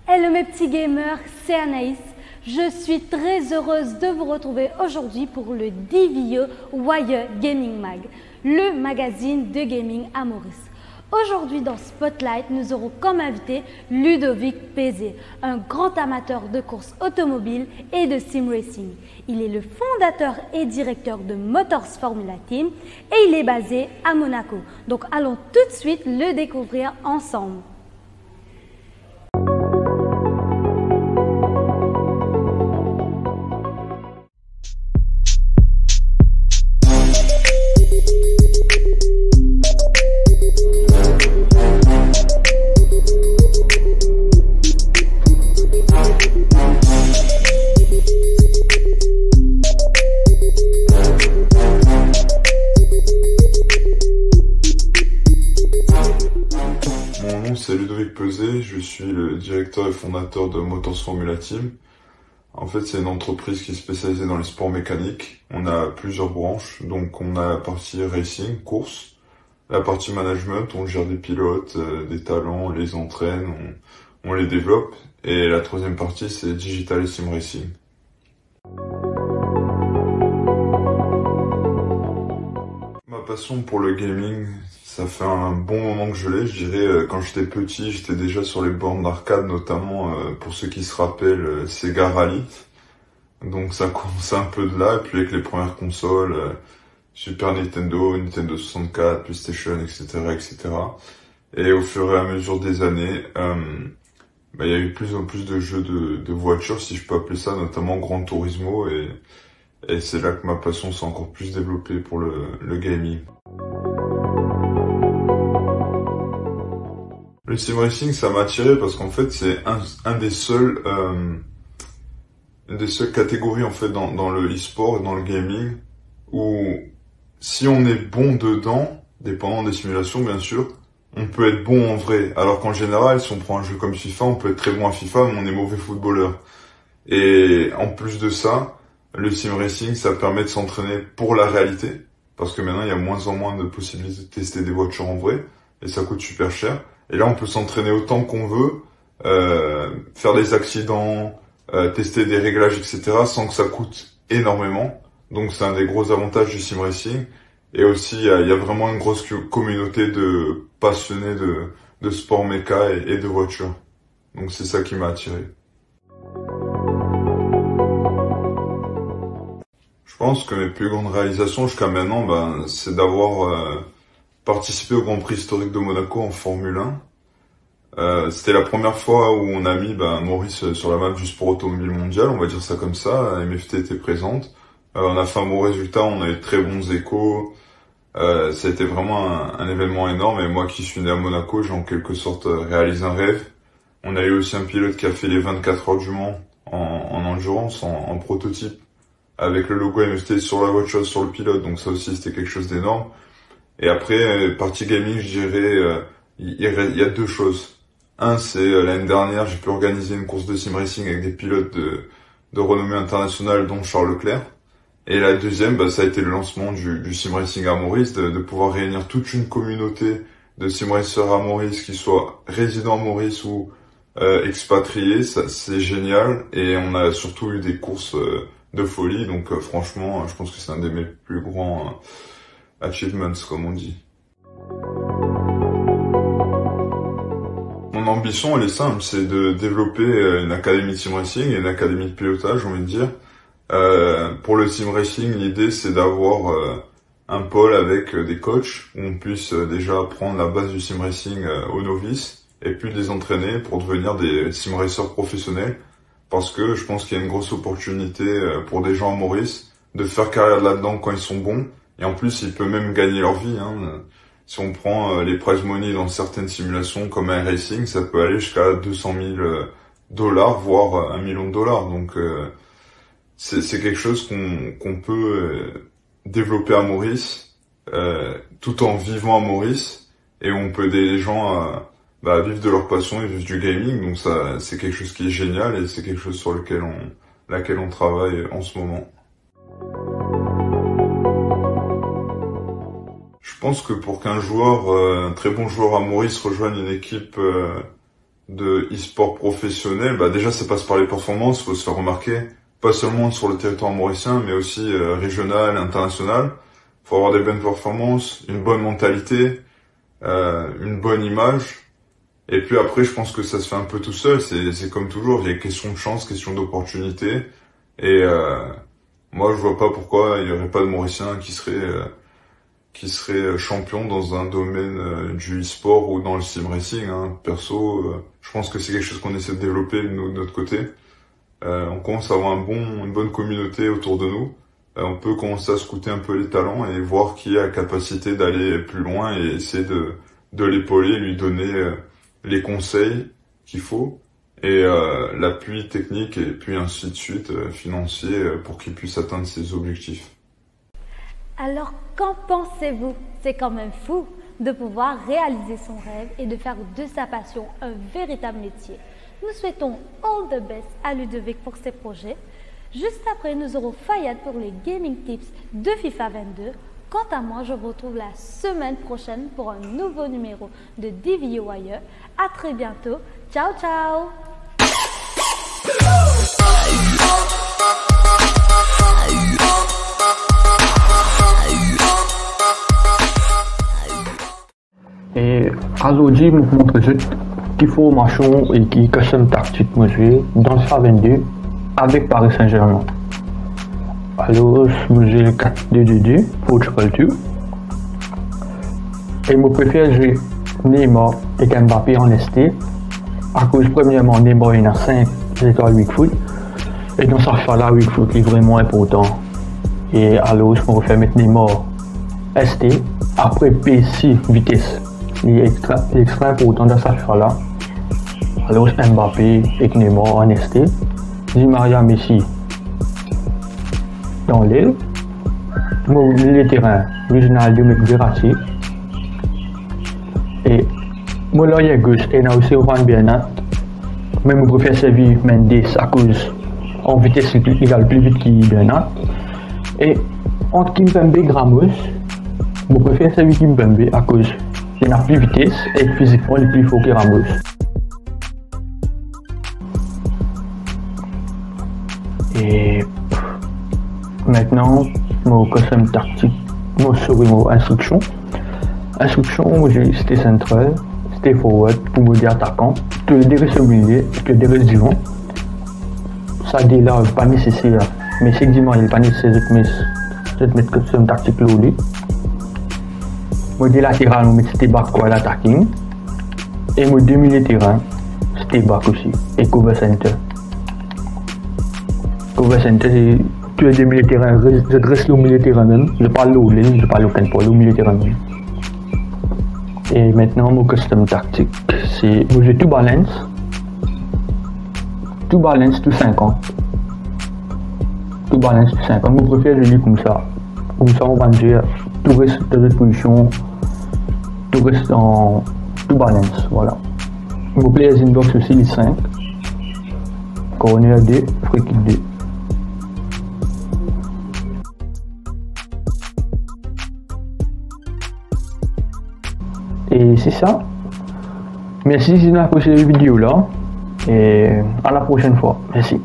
Hello mes petits gamers, c'est Anaïs. Je suis très heureuse de vous retrouver aujourd'hui pour le DVE Wire Gaming Mag, le magazine de gaming à Maurice. Aujourd'hui dans Spotlight, nous aurons comme invité Ludovic Pézé, un grand amateur de courses automobiles et de sim racing. Il est le fondateur et directeur de Motors Formula Team et il est basé à Monaco. Donc allons tout de suite le découvrir ensemble. C'est Ludovic Pézé, je suis le directeur et fondateur de Motors Formula Team. En fait, c'est une entreprise qui est spécialisée dans les sports mécaniques. On a plusieurs branches, donc on a la partie racing, course, la partie management, on gère des pilotes, des talents, on les entraîne, on les développe. Et la troisième partie, c'est digital et sim racing. Ma passion pour le gaming, ça fait un bon moment que je l'ai. Je dirais, quand j'étais petit, j'étais déjà sur les bornes d'arcade, notamment pour ceux qui se rappellent, Sega Rally. Donc ça commençait un peu de là, et puis avec les premières consoles, Super Nintendo, Nintendo 64, PlayStation, etc., etc. Et au fur et à mesure des années, il y a eu plus en plus de jeux de voitures, si je peux appeler ça, notamment Gran Turismo, et c'est là que ma passion s'est encore plus développée pour le gaming. Le sim racing, ça m'a attiré parce qu'en fait, c'est une des seules catégories en fait dans le e-sport et dans le gaming où si on est bon dedans, dépendant des simulations bien sûr, on peut être bon en vrai. Alors qu'en général, si on prend un jeu comme FIFA, on peut être très bon à FIFA, mais on est mauvais footballeur. Et en plus de ça, le sim racing, ça permet de s'entraîner pour la réalité, parce que maintenant il y a moins en moins de possibilités de tester des voitures en vrai, et ça coûte super cher. Et là, on peut s'entraîner autant qu'on veut, faire des accidents, tester des réglages, etc., sans que ça coûte énormément. Donc, c'est un des gros avantages du sim racing. Et aussi, il y a vraiment une grosse communauté de passionnés de sport méca et de voitures. Donc, c'est ça qui m'a attiré. Je pense que mes plus grandes réalisations jusqu'à maintenant, c'est d'avoir participé au Grand Prix historique de Monaco en Formule 1. C'était la première fois où on a mis Maurice sur la map du sport automobile mondial, on va dire ça comme ça. MFT était présente. On a fait un bon résultat, on a eu de très bons échos. Ça a été vraiment un événement énorme, et moi qui suis né à Monaco, j'ai en quelque sorte réalisé un rêve. On a eu aussi un pilote qui a fait les 24 heures du Mans en endurance, en prototype, avec le logo MFT sur la voiture, sur le pilote, donc ça aussi c'était quelque chose d'énorme. Et après, partie gaming, je dirais, il y a deux choses. Un, c'est l'année dernière, j'ai pu organiser une course de sim racing avec des pilotes de renommée internationale, dont Charles Leclerc. Et la deuxième, ça a été le lancement du sim racing à Maurice, de pouvoir réunir toute une communauté de sim racers à Maurice, qui soient résidents à Maurice ou expatriés. Ça, c'est génial. Et on a surtout eu des courses de folie. Donc franchement, je pense que c'est un de mes plus grands achievements, comme on dit. Mon ambition, elle est simple, c'est de développer une académie de sim racing et une académie de pilotage, j'ai envie de dire. Pour le sim racing, l'idée c'est d'avoir un pôle avec des coachs où on puisse déjà apprendre la base du sim racing aux novices et puis les entraîner pour devenir des sim racers professionnels, parce que je pense qu'il y a une grosse opportunité pour des gens à Maurice de faire carrière là-dedans quand ils sont bons Et en plus, il peut même gagner leur vie, hein. Si on prend les prize money dans certaines simulations comme iRacing, ça peut aller jusqu'à 200 000 $, voire $1 million. Donc c'est quelque chose qu'on peut développer à Maurice, tout en vivant à Maurice, et on peut aider les gens à vivre de leur passion et vivre du gaming. Donc ça, c'est quelque chose qui est génial et c'est quelque chose sur laquelle on travaille en ce moment. Je pense que pour qu'un joueur, un très bon joueur à Maurice rejoigne une équipe de e-sport professionnel, déjà ça passe par les performances, il faut se faire remarquer, pas seulement sur le territoire mauricien, mais aussi régional, international. Il faut avoir des bonnes performances, une bonne mentalité, une bonne image. Et puis après, je pense que ça se fait un peu tout seul, c'est comme toujours, il y a question de chance, question d'opportunité. Et moi, je vois pas pourquoi il y aurait pas de Mauriciens qui serait champion dans un domaine du e-sport ou dans le sim racing, hein. Perso, je pense que c'est quelque chose qu'on essaie de développer de notre côté. On commence à avoir une bonne communauté autour de nous. On peut commencer à scouter un peu les talents et voir qui a la capacité d'aller plus loin et essayer de l'épauler, lui donner les conseils qu'il faut et l'appui technique et puis ainsi de suite financier pour qu'il puisse atteindre ses objectifs. Alors, qu'en pensez-vous? C'est quand même fou de pouvoir réaliser son rêve et de faire de sa passion un véritable métier. Nous souhaitons all the best à Ludovic pour ses projets. Juste après, nous aurons Fayad pour les Gaming Tips de FIFA 22. Quant à moi, je vous retrouve la semaine prochaine pour un nouveau numéro de DVOYE. À très bientôt. Ciao, ciao! Et aujourd'hui, je vous montre juste qui formation et qui custom tactique moi jouer dans le FIFA 22 avec Paris Saint-Germain. Alors, je joue le 4-2-2-2 pour Portugal 2. Et je préfère jouer Neymar et Mbappé en ST. À cause, premièrement, Neymar il a 5 étoiles weak foot. Et dans sa là, weak foot est vraiment important. Et alors, je me refais mettre Neymar ST. Après, PC vitesse. Il est extra important dans sa là. Alors, Mbappé et Neymar en ST. Di Maria Messi dans l'aile. Mon milieu terrain, Ronaldo Verratti. Et mon l'arrière gauche, et là aussi Juan Bernat. Même je préfère servir Mendes à cause en vitesse il a le plus vite que Bernat. Et entre Kimpembe et Ramos, je préfère servir Kimpembe à cause il a plus vitesse et physiquement il est plus fort que Ramos. Et maintenant, mon custom tactique, mon souris, mon instruction. Instruction, c'était central, c'était forward pour me dire attaquant. Tout le déreste au milieu, tout le déreste du vent. Ça dit là, pas nécessaire. Mais c'est que il n'est pas nécessaire de mettre custom tactique là. Mon latéral, je mets c'était back quoi l'attacking. Et mon demi terrain, c'était back aussi. Et cover center. Cover center, c'est tous les milieux de terrain. Je dresse le milieu de terrain même. Je parle l'eau, je parle au point le milieu de terrain même. Et maintenant, mon custom tactique, c'est moi j'ai tout balance, tout 50. Tout balance, tout 50. Moi, je préfère jouer comme ça. Comme ça, on va dire tout reste dans cette position, tout reste en tout balance. Voilà. Mon players inbox aussi, les 5. Corner 2, free kick 2. Et c'est ça. Merci si vous avez apprécié la vidéo là. Et à la prochaine fois. Merci.